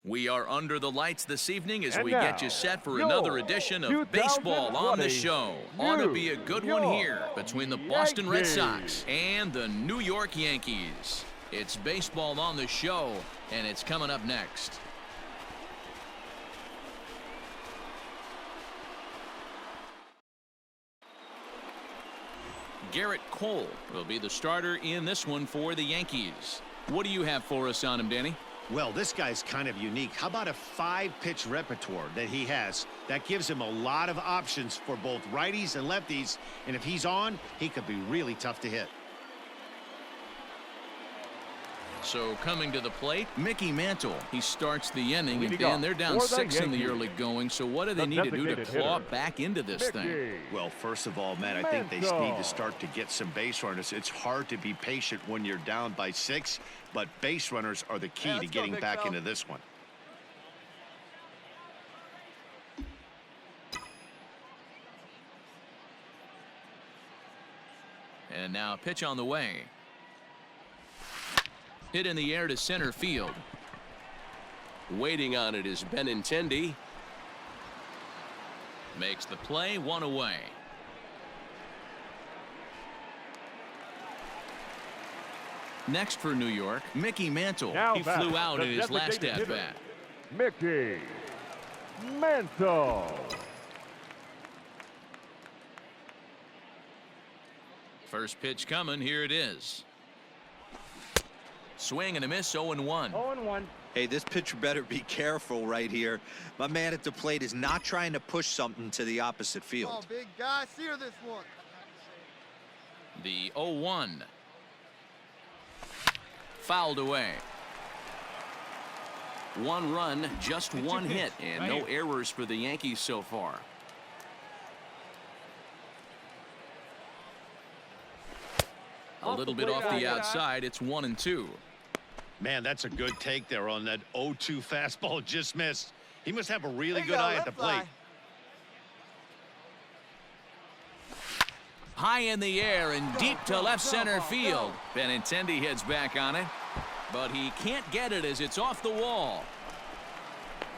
We are under the lights this evening as And we now, get you set for your another edition of Baseball on the Show. Ought to be a good one here between the Boston Red Sox and the New York Yankees. It's Baseball on the Show, and it's coming up next. Garrett Cole will be the starter in this one for the Yankees. What do you have for us on him, Danny? Well, this guy's kind of unique. How about a 5-pitch repertoire that he has? That gives him a lot of options for both righties and lefties. And if he's on, he could be really tough to hit. So coming to the plate, Mickey Mantle. He starts the inning, and they're down 6 in the early going. So what do they need to do to claw back into this thing? Well, first of all, Matt, I think they need to start to get some base runners. It's hard to be patient when you're down by 6, but base runners are the key to getting back into this one. And now a pitch on the way. Hit in the air to center field. Waiting on it is Benintendi. Makes the play, 1 away. Next for New York, Mickey Mantle. He flew out in his last at-bat. Mickey Mantle. First pitch coming. Here it is. Swing and a miss, 0-1. 0-1. Hey, this pitcher better be careful right here. My man at the plate is not trying to push something to the opposite field. Come on, big guy, sear this one. The 0-1. Fouled away. 1 run, just 1 hit, and no errors for the Yankees so far. A little bit off the outside. It's 1-2. Man, that's a good take there on that 0-2 fastball. Just missed. He must have a really good eye at the plate. High in the air and deep to left center field. Benintendi heads back on it, but he can't get it as it's off the wall.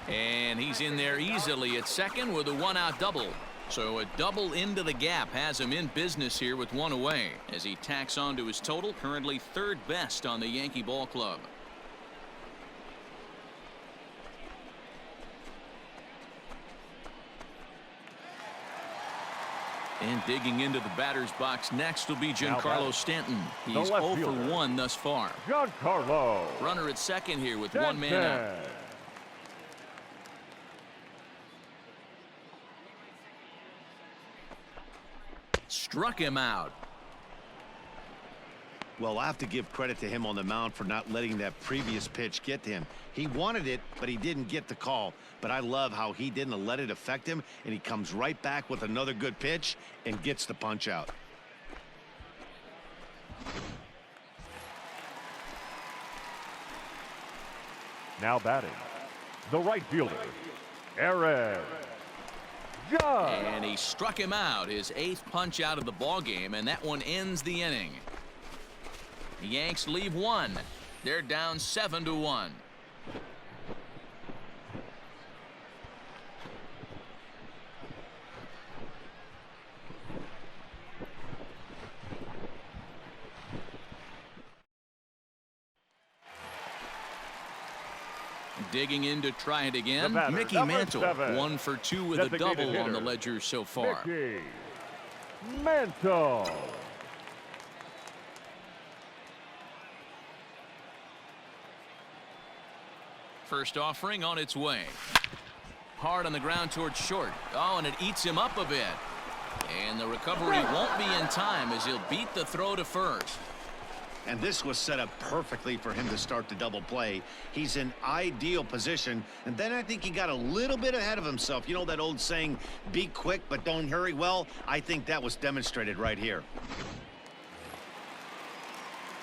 And he's in there easily at second with a 1-out double. So a double into the gap has him in business here with 1 away as he tacks on to his total, currently 3rd best on the Yankee ball club. And digging into the batter's box next will be Giancarlo Stanton. He's 0 for 1 thus far. Giancarlo. Runner at second here with 1 man out. Struck him out. Well, I have to give credit to him on the mound for not letting that previous pitch get to him. He wanted it, but he didn't get the call. But I love how he didn't let it affect him, and he comes right back with another good pitch and gets the punch out. Now batting, the right fielder, Aaron Judge. And he struck him out, his 8th punch out of the ball game, and that one ends the inning. The Yanks leave 1. They're down 7-1. Digging in to try it again, Mickey Mantle, 1 for 2 with a double on the ledger so far. Mickey Mantle. First offering on its way. Hard on the ground towards short. Oh, and it eats him up a bit. And the recovery won't be in time as he'll beat the throw to first. And this was set up perfectly for him to start the double play. He's in ideal position. And then I think he got a little bit ahead of himself. You know that old saying, be quick but don't hurry? Well, I think that was demonstrated right here.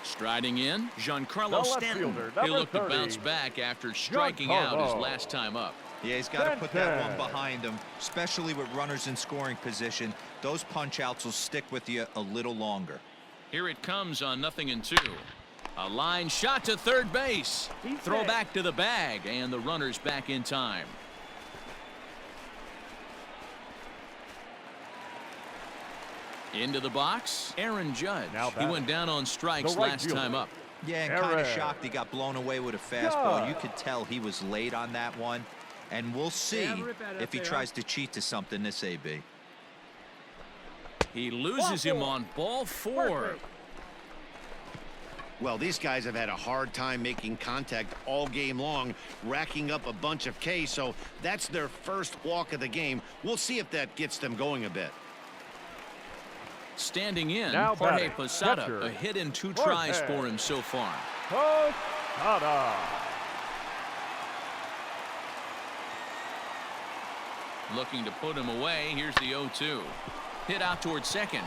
Striding in, Giancarlo Stanton. He'll look to bounce back after striking out his last time up. Yeah, he's got to put that one behind him, especially with runners in scoring position. Those punch outs will stick with you a little longer. Here it comes on 0-2. A line shot to third base. Throw back to the bag, and the runner's back in time. Into the box, Aaron Judge. He went down on strikes last time up. Yeah, and kind of shocked he got blown away with a fastball. You could tell he was late on that one. And we'll see if he tries to cheat to something this AB. He loses him on ball 4. Well, these guys have had a hard time making contact all game long, racking up a bunch of Ks, so that's their first walk of the game. We'll see if that gets them going a bit. Standing in, Jorge Posada, a hit in 2 tries for him so far. Posada. Looking to put him away. Here's the 0-2. Hit out towards second.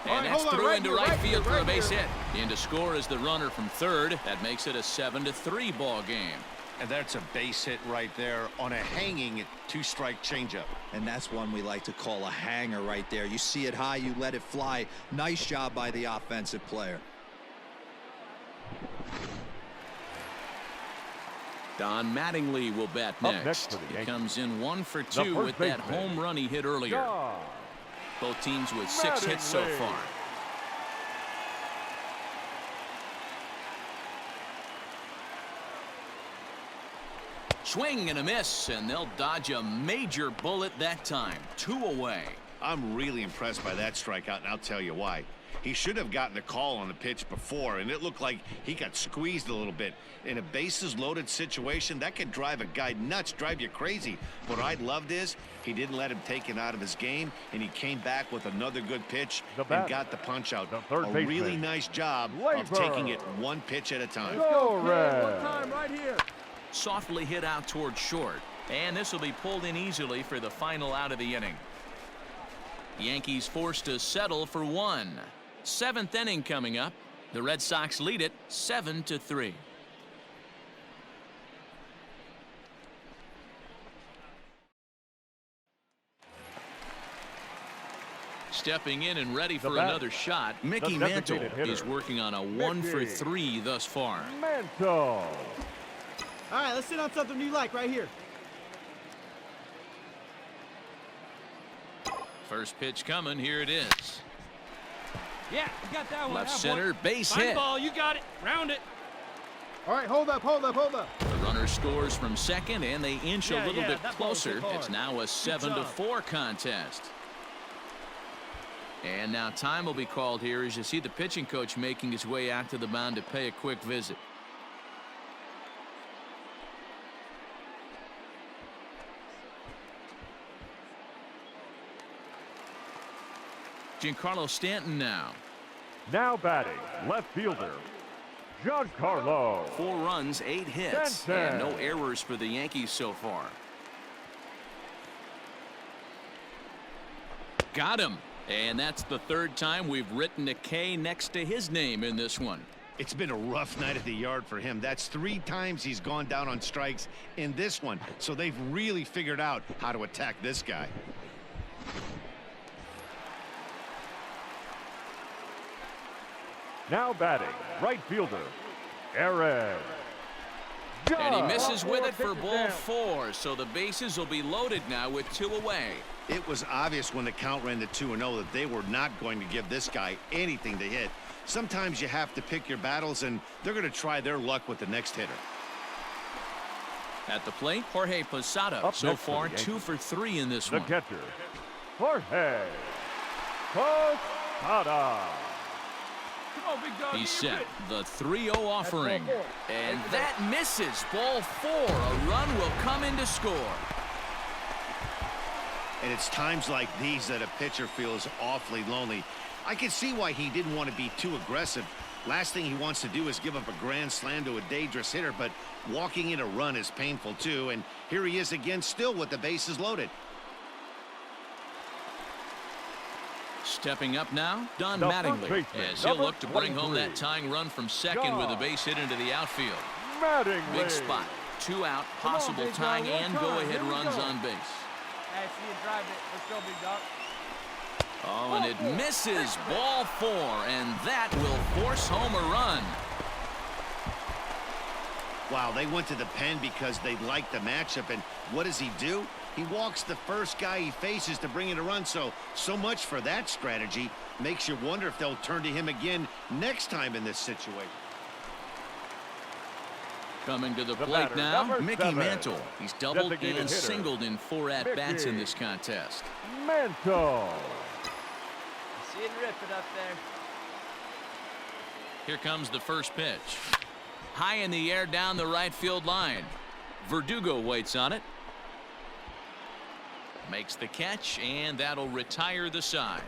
And that's through into right field for a base hit. In to score is the runner from third. That makes it a 7-3 ball game. And that's a base hit right there on a hanging 2-strike changeup. And that's one we like to call a hanger right there. You see it high, you let it fly. Nice job by the offensive player. Don Mattingly will bat next. He comes in 1 for 2 with that home run he hit earlier. Both teams with 6 hits so far. Swing and a miss, and they'll dodge a major bullet that time. 2 away. I'm really impressed by that strikeout, and I'll tell you why. He should have gotten a call on the pitch before, and it looked like he got squeezed a little bit. In a bases-loaded situation, that could drive a guy nuts, drive you crazy. What I loved is he didn't let him take it out of his game, and he came back with another good pitch and got the punch out. A really nice job of taking it 1 pitch at a time. Go Red. One time right here. Softly hit out toward short, and this will be pulled in easily for the final out of the inning. Yankees forced to settle for 1. 7th inning coming up. The Red Sox lead it 7-3. Stepping in and ready for another shot, Mickey Mantle is working on a 1 for 3 thus far. Mantle. All right, let's sit on something you like right here. First pitch coming. Here it is. Yeah, you got that one. Left center, base hit. Ball, you got it. Round it. All right, hold up. The runner scores from second, and they inch a little bit closer. It's now a 7-4 contest. And now time will be called here as you see the pitching coach making his way out to the mound to pay a quick visit. Giancarlo Stanton now. Now batting, left fielder, Giancarlo. 4 runs, 8 hits, and no errors for the Yankees so far. Got him. And that's the 3rd time we've written a K next to his name in this one. It's been a rough night at the yard for him. That's 3 times he's gone down on strikes in this one. So they've really figured out how to attack this guy. Now batting, right fielder, Aaron. And he misses with it for ball 4, so the bases will be loaded now with 2 away. It was obvious when the count ran to 2-0 that they were not going to give this guy anything to hit. Sometimes you have to pick your battles, and they're going to try their luck with the next hitter. At the plate, Jorge Posada. So far, 2 for 3 in this one. The catcher, Jorge Posada. He's set. The 3-0 offering. And that misses. Ball 4. A run will come in to score. And it's times like these that a pitcher feels awfully lonely. I can see why he didn't want to be too aggressive. Last thing he wants to do is give up a grand slam to a dangerous hitter, but walking in a run is painful too. And here he is again, still with the bases loaded. Stepping up now, Don Mattingly, as he'll look to bring home that tying run from second with a base hit into the outfield. Big spot. 2 out, possible tying and go-ahead runs on base. Hey, see you drive it. Let's go, big dog. Oh, and it misses. Ball 4, and that will force home a run. Wow, they went to the pen because they liked the matchup, and what does he do? He walks the first guy he faces to bring in a run, so much for that strategy. Makes you wonder if they'll turn to him again next time in this situation. Coming to the plate batter, now, number Mickey 7. Mantle. He's doubled Designated and hitter, singled in 4 at-bats in Mickey this contest. Mantle. See it rip it up there. Here comes the first pitch. High in the air down the right field line. Verdugo waits on it. Makes the catch, and that'll retire the side.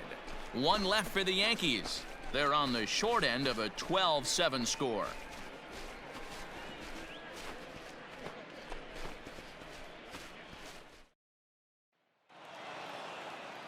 1 left for the Yankees. They're on the short end of a 12-7 score.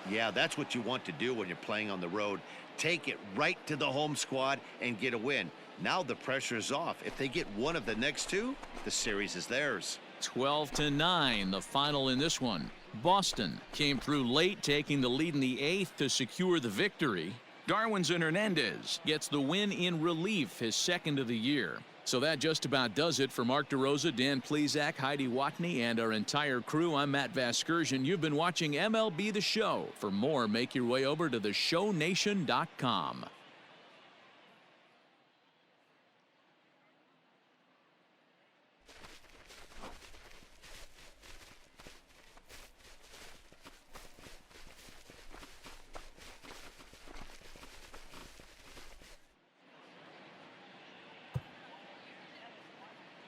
Yeah, that's what you want to do when you're playing on the road. Take it right to the home squad and get a win. Now the pressure is off. If they get one of the next 2, the series is theirs. 12-9, the final in this one. Boston came through late, taking the lead in the 8th to secure the victory. Darwinzon Hernandez gets the win in relief, his 2nd of the year. So that just about does it for Mark DeRosa, Dan Plesac, Heidi Watney, and our entire crew. I'm Matt Vasgersian. You've been watching MLB The Show. For more, make your way over to theshownation.com.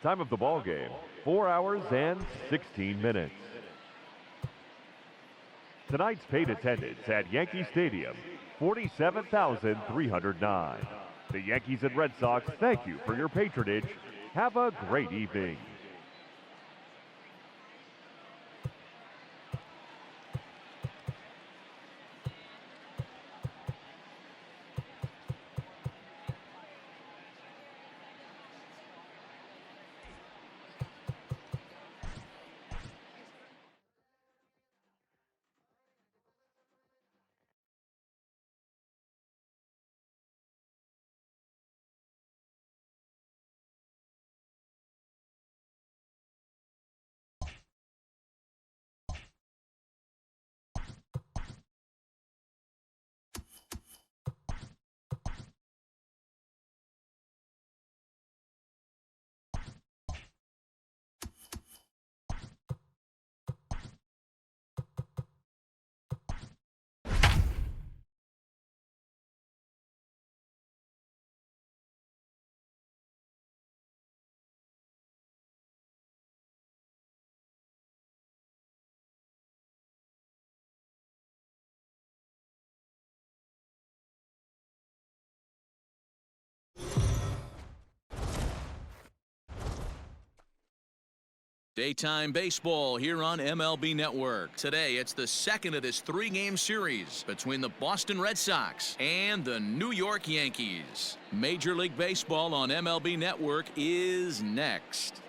Time of the ball game, 4 hours and 16 minutes. Tonight's paid attendance at Yankee Stadium, 47,309. The Yankees and Red Sox thank you for your patronage. Have a great evening. Daytime baseball here on MLB Network. Today, it's the 2nd of this 3-game series between the Boston Red Sox and the New York Yankees. Major League Baseball on MLB Network is next.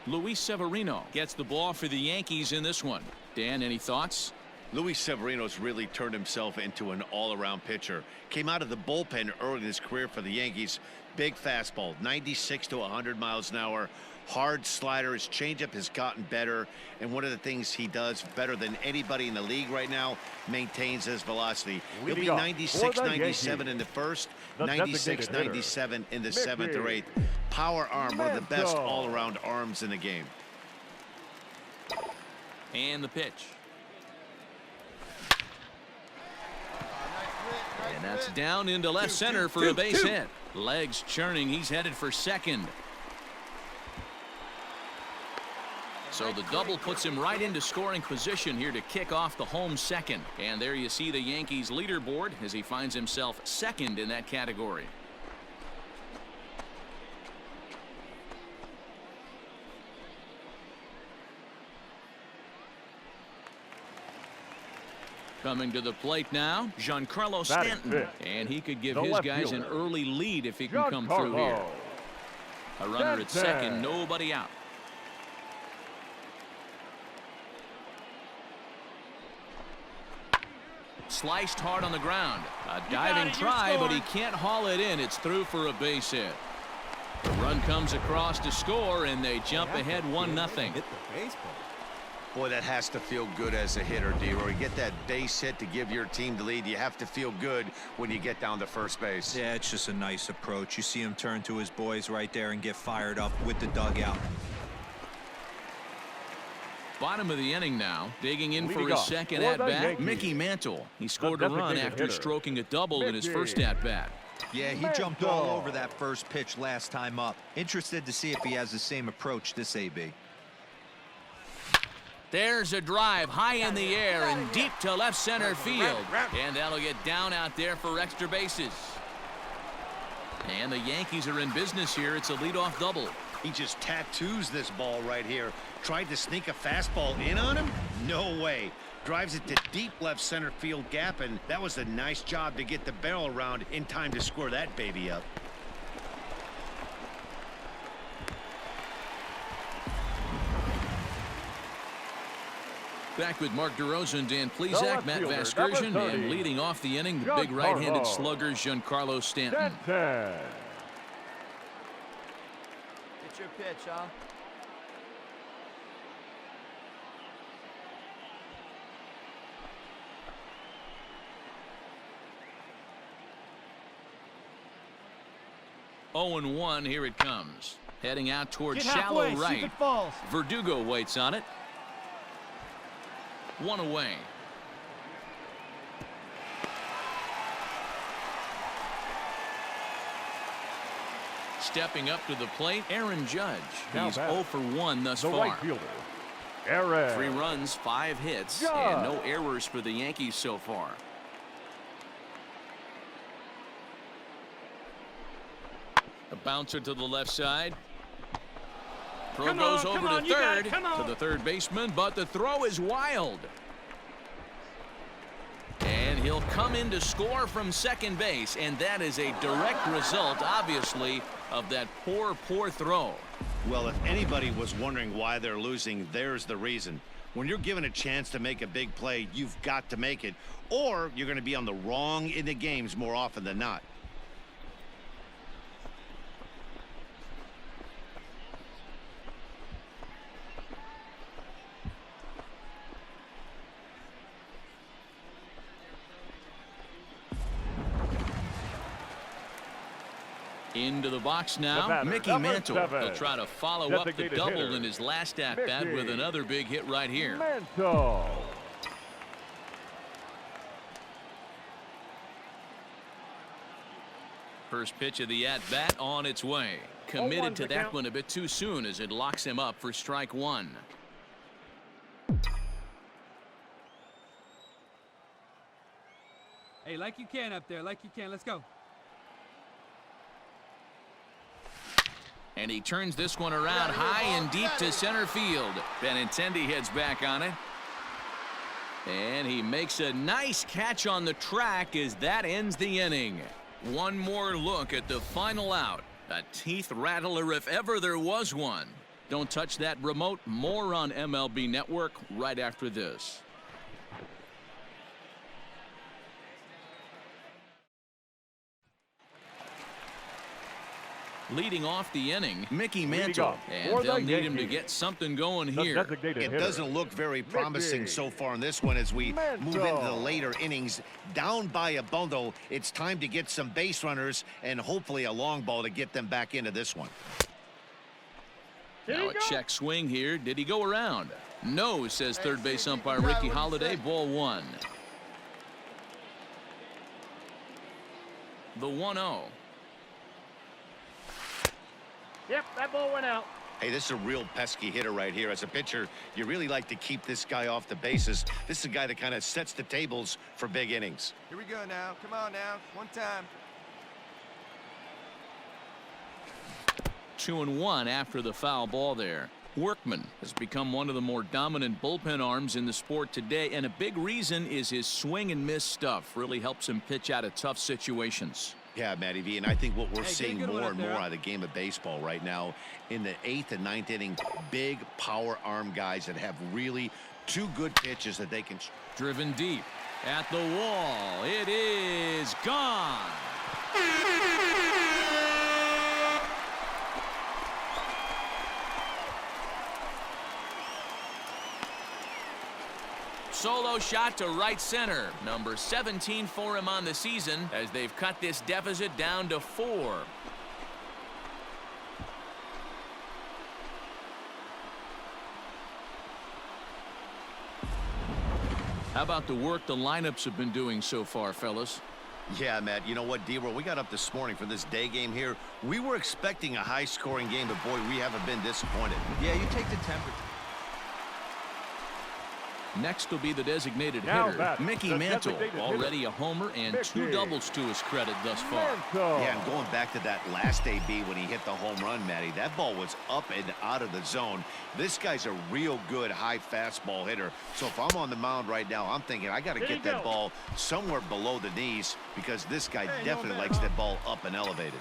Luis Severino gets the ball for the Yankees in this one. Dan, any thoughts? Luis Severino's really turned himself into an all-around pitcher. Came out of the bullpen early in his career for the Yankees. Big fastball, 96 to 100 miles an hour. Hard slider. His changeup has gotten better. And one of the things he does better than anybody in the league right now, maintains his velocity. He'll be 96, 97 in the first, 96, 97 in the 7th or 8th. Power arm, one of the best all-around arms in the game. And the pitch. And that's down into left center for a base hit. Legs churning. He's headed for second. So the double puts him right into scoring position here to kick off the home second. And there you see the Yankees leaderboard as he finds himself second in that category. Coming to the plate now, Giancarlo Stanton. And he could give his guys an early lead if he can come through here. A runner at second, nobody out. Sliced hard on the ground. A diving try, but he can't haul it in. It's through for a base hit. The run comes across to score, and they jump ahead 1-0. Hit the baseball. Boy, that has to feel good as a hitter, D-Roy. Get that base hit to give your team the lead. You have to feel good when you get down to first base. Yeah, it's just a nice approach. You see him turn to his boys right there and get fired up with the dugout. Bottom of the inning now. Digging in for Leading his off second for the at-bat, Yankees, Mickey Mantle. He scored a run designated after hitter, stroking a double in his Mickey. first at-bat. Yeah, he jumped all over that first pitch last time up. Interested to see if he has the same approach this AB. There's a drive high in the air and deep to left center field. And that'll get down out there for extra bases. And the Yankees are in business here. It's a leadoff double. He just tattoos this ball right here. Tried to sneak a fastball in on him? No way. Drives it to deep left center field gap, and that was a nice job to get the barrel around in time to square that baby up. Back with Mark DeRosa and Dan The Plesac, left Matt fielder, Vasgersian, number 30, and leading off the inning, the big right-handed Giancarlo slugger, Giancarlo Stanton. Stanton. Get your pitch, huh? Oh and 1, here it comes. Heading out towards Get shallow halfway, see if right. it falls. Verdugo waits on it. One away. Stepping up to the plate, Aaron Judge. Now He's back. 0 for 1 thus The far. right fielder, Aaron. 3 runs, 5 hits, Judge. and no errors for the Yankees so far. A bouncer to the left side. Throw goes over to third, to the third baseman, but the throw is wild. And he'll come in to score from second base, and that is a direct result, obviously, of that poor throw. Well, if anybody was wondering why they're losing, there's the reason. When you're given a chance to make a big play, you've got to make it, or you're going to be on the wrong end of games more often than not. Into the box now, batter, Mickey number Mantle. 7. He'll try to follow up the Designated double hitter, in his last at-bat Mickey with another big hit right here. Mantle. First pitch of the at-bat on its way. Committed to that one a bit too soon as it locks him up for strike 1. Hey, like you can up there, like you can. Let's go. And he turns this one around high and deep to center field. Benintendi heads back on it. And he makes a nice catch on the track as that ends the inning. One more look at the final out. A teeth rattler if ever there was one. Don't touch that remote. More on MLB Network right after this. Leading off the inning, Mickey Mantle. off And for the they'll need him to Yankees, get something going the here. designated It hitter, doesn't look very promising Mickey so far in this one as we move into the Mantle. later innings. Down by a bundle, it's time to get some base runners and hopefully a long ball to get them back into this one. Now a check swing here. Did he go around? No, says third base umpire Ricky Holiday. Ball 1. The 1-0. Yep, that ball went out. Hey, this is a real pesky hitter right here. As a pitcher, you really like to keep this guy off the bases. This is a guy that kind of sets the tables for big innings. Here we go now. Come on now. One time. 2-1 after the foul ball there. Workman has become one of the more dominant bullpen arms in the sport today, and a big reason is his swing and miss stuff. Really helps him pitch out of tough situations. Yeah, Matty V, and I think what we're Hey, seeing good one more up and there. more out of the game of baseball right now in the 8th and 9th inning, big power arm guys that have really 2 good pitches that they can. Driven deep. At the wall, it is gone. Solo shot to right center. Number 17 for him on the season as they've cut this deficit down to 4. How about the work the lineups have been doing so far, fellas? Yeah, Matt, you know what, D-Roll, we got up this morning for this day game here. We were expecting a high-scoring game, but, boy, we haven't been disappointed. Yeah, you take the temperature. Next will be the designated Now hitter, that's Mickey the Mantle. designated Already a homer and Mickey 2 doubles to his credit thus far. Mantle. Yeah, and going back to that last AB when he hit the home run, Matty, that ball was up and out of the zone. This guy's a real good high fastball hitter. So if I'm on the mound right now, I'm thinking I got to get that ball somewhere below the knees because this guy definitely likes that ball up and elevated.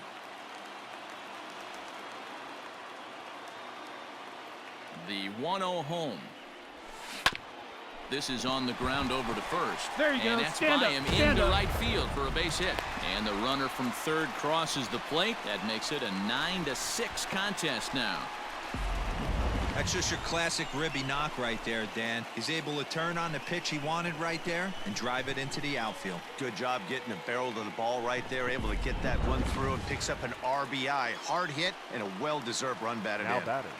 The 1-0 home. This is on the ground over to first. There you go. And that's Stand by up. him Stand into up. right field for a base hit. And the runner from third crosses the plate. That makes it a 9-6 contest now. That's just your classic ribby knock right there, Dan. He's able to turn on the pitch he wanted right there and drive it into the outfield. Good job getting the barrel to the ball right there, able to get that one through and picks up an RBI. Hard hit and a well-deserved run batted Now in. batting,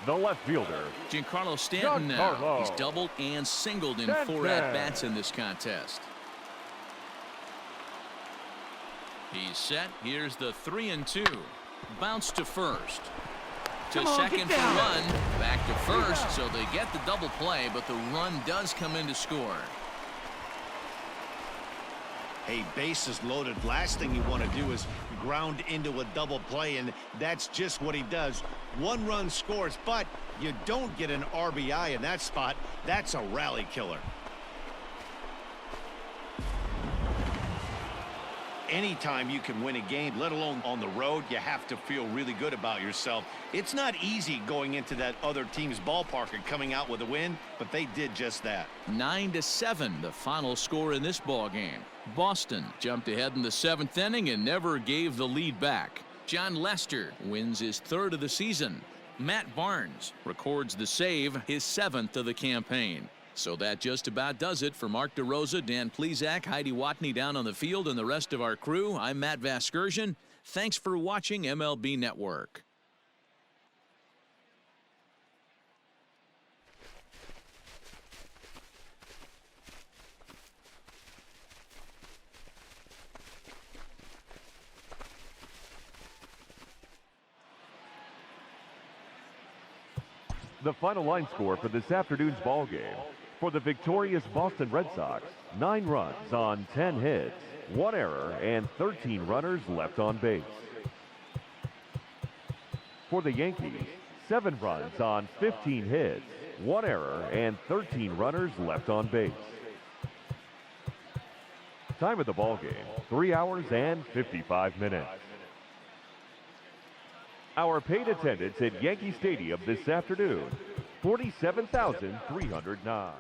the left fielder, Giancarlo Stanton now. Giancarlo He's doubled and singled in Stanton. 4 at-bats in this contest. He's set. Here's the 3-2. Bounce to first. To Come on, second get for down. run. Back to first, so they get the double play, but the run does come in to score. Hey, bases loaded. Last thing you want to do is ground into a double play, and that's just what he does. 1 run scores, but you don't get an RBI in that spot. That's a rally killer. Anytime you can win a game, let alone on the road, you have to feel really good about yourself. It's not easy going into that other team's ballpark and coming out with a win, but they did just that. 9-7, the final score in this ball game. Boston jumped ahead in the 7th inning and never gave the lead back. John Lester wins his 3rd of the season. Matt Barnes records the save, his 7th of the campaign. So that just about does it for Mark DeRosa, Dan Plesac, Heidi Watney down on the field, and the rest of our crew. I'm Matt Vasgersian. Thanks for watching MLB Network. the final line score for this afternoon's ball game. For the victorious Boston Red Sox, 9 runs on 10 hits, 1 error, and 13 runners left on base. For the Yankees, 7 runs on 15 hits, 1 error, and 13 runners left on base. Time of the ball game, 3 hours and 55 minutes. Our paid attendance at Yankee Stadium this afternoon, 47,309.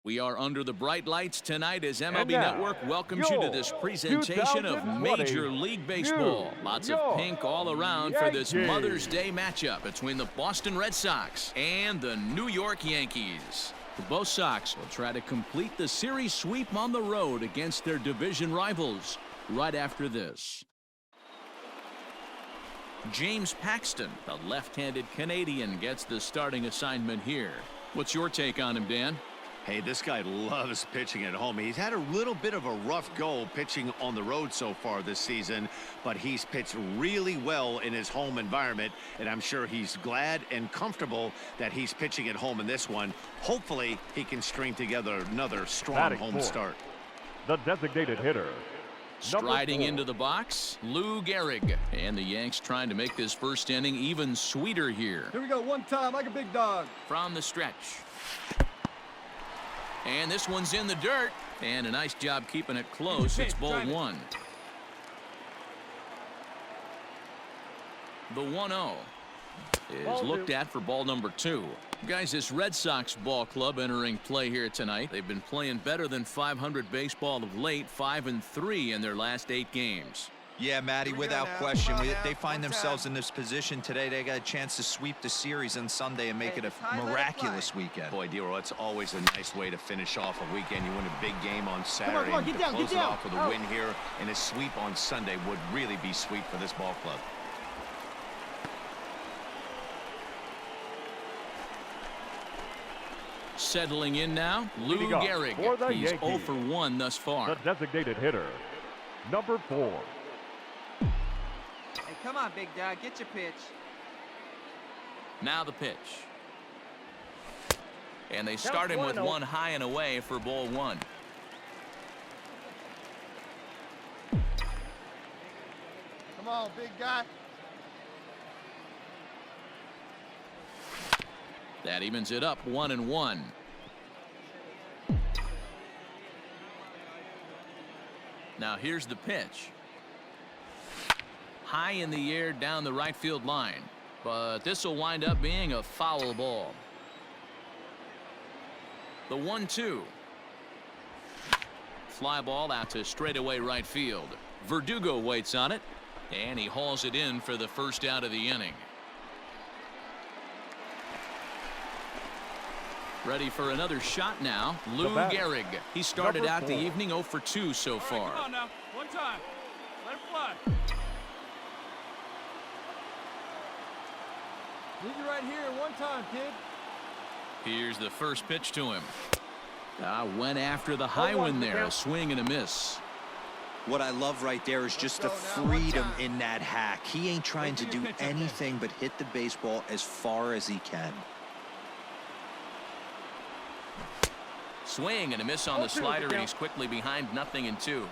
We are under the bright lights tonight as MLB now, Network welcomes you to this presentation of 2020 Major League Baseball. Lots of York pink all around for this Yankees. Mother's Day matchup between the Boston Red Sox and the New York Yankees. Both Sox will try to complete the series sweep on the road against their division rivals right after this. James Paxton, the left-handed Canadian, gets the starting assignment here. What's your take on him, Dan? Hey, this guy loves pitching at home. He's had a little bit of a rough go pitching on the road so far this season, but he's pitched really well in his home environment, and I'm sure he's glad and comfortable that he's pitching at home in this one. Hopefully, he can string together another strong Batting home fourth, start. the designated hitter, Striding into the box, Lou Gehrig. And the Yanks trying to make this first inning even sweeter here. Here we go, one time like a big dog. From the stretch. And this one's in the dirt. And a nice job keeping it close. It's ball one. The 1-0 is looked at for ball number 2. Guys, this Red Sox ball club entering play here tonight. They've been playing better than 500 baseball of late, 5-3 in their last 8 games. Yeah, Matty, without question. They find themselves in this position today. They got a chance to sweep the series on Sunday and make it a miraculous weekend. Boy, Dero, it's always a nice way to finish off a weekend. You win a big game on Saturday. Come on, get to down, close get it down. off with a win here, and a sweep on Sunday would really be sweet for this ball club. Settling in now, Lou Leading off Gehrig. for the He's Yankees, 0 for 1 thus far. the designated hitter, number 4. Hey, come on, big dog. Get your pitch. Now the pitch. And they start him with one high and away for ball 1. Come on, big guy. That evens it up 1-1. Now here's the pitch. High in the air down the right field line. But this will wind up being a foul ball. The 1-2. Fly ball out to straightaway right field. Verdugo waits on it. And he hauls it in for the first out of the inning. Ready for another shot now. Lou Gehrig. He started number out the 4. evening 0 for 2 so far. Come on now, one time. Let it fly. Need you right here, one time, kid. Here's the first pitch to him. Went after the high one there. A swing and a miss. What I love right there is just the freedom in that hack. He ain't trying to do anything but hit the baseball as far as he can. Swing and a miss on the slider, and he's quickly behind 0-2.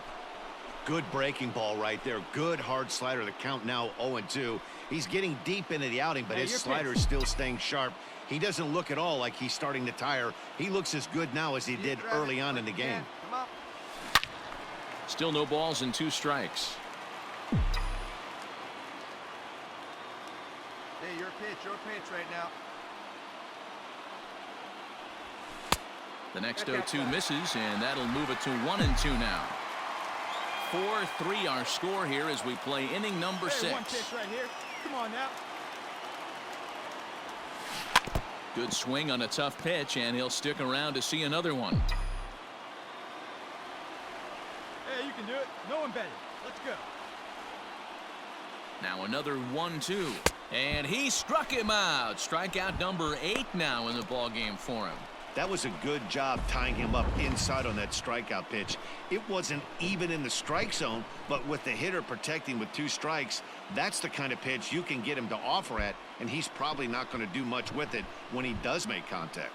Good breaking ball right there. Good hard slider. The count now 0-2. He's getting deep into the outing, but his slider is still staying sharp. He doesn't look at all like he's starting to tire. He looks as good now as he did early on in the game. Come on. Still no balls and 2 strikes. Hey, your pitch right now. The next 0-2 misses, and that'll move it to 1-2 now. 4-3 our score here as we play inning number 6. One pitch right here. Come on now. Good swing on a tough pitch, and he'll stick around to see another one. Hey, you can do it. No one better. Let's go. Now another 1-2, and he struck him out. Strikeout number 8 now in the ballgame for him. That was a good job tying him up inside on that strikeout pitch. It wasn't even in the strike zone, but with the hitter protecting with 2 strikes, that's the kind of pitch you can get him to offer at, and he's probably not going to do much with it when he does make contact.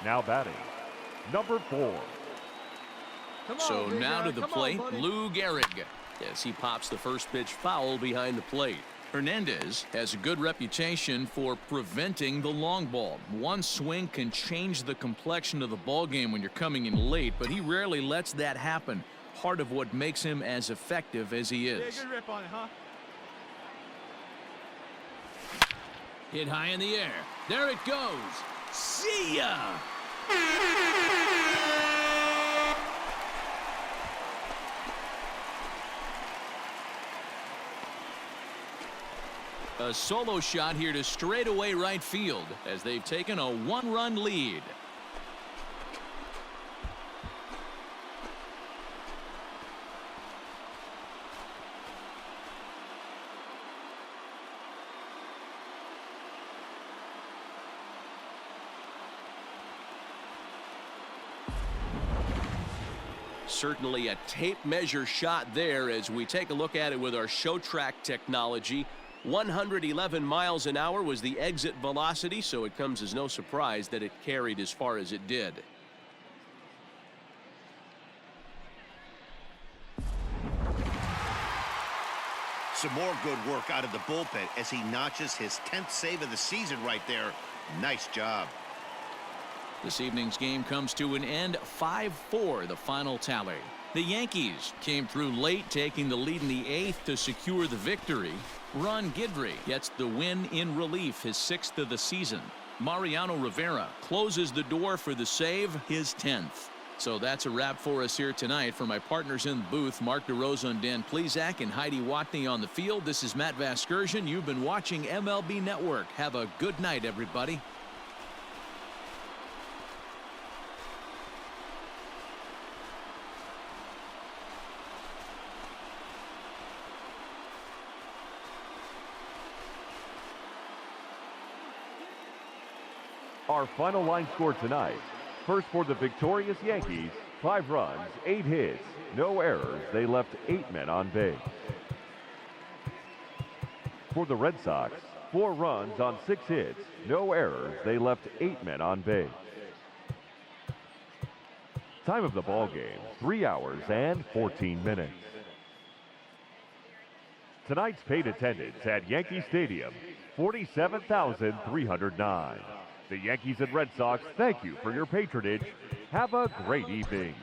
Now batting, number 4. So now to the plate, buddy. Lou Gehrig, as he pops the first pitch foul behind the plate. Hernandez has a good reputation for preventing the long ball. One swing can change the complexion of the ball game when you're coming in late, but he rarely lets that happen. Part of what makes him as effective as he is. Yeah, good rip on it, huh? Hit high in the air. There it goes. See ya! A solo shot here to straightaway right field as they've taken a 1-run lead. Certainly a tape measure shot there as we take a look at it with our show track technology. 111 miles an hour was the exit velocity, so it comes as no surprise that it carried as far as it did. Some more good work out of the bullpen as he notches his 10th save of the season right there. Nice job. This evening's game comes to an end. 5-4 the final tally. The Yankees came through late, taking the lead in the 8th to secure the victory. Ron Guidry gets the win in relief, his 6th of the season. Mariano Rivera closes the door for the save, his 10th. So that's a wrap for us here tonight. For my partners in the booth, Mark DeRosa and Dan Plesac and Heidi Watney on the field, this is Matt Vasgersian. You've been watching MLB Network. Have a good night, everybody. Our final line score tonight. First for the victorious Yankees, 5 runs, 8 hits, no errors. They left 8 men on base. For the Red Sox, 4 runs on 6 hits, no errors. They left 8 men on base. Time of the ball game, 3 hours and 14 minutes. Tonight's paid attendance at Yankee Stadium, 47,309. The Yankees and Red Sox thank you for your patronage. Have a great evening.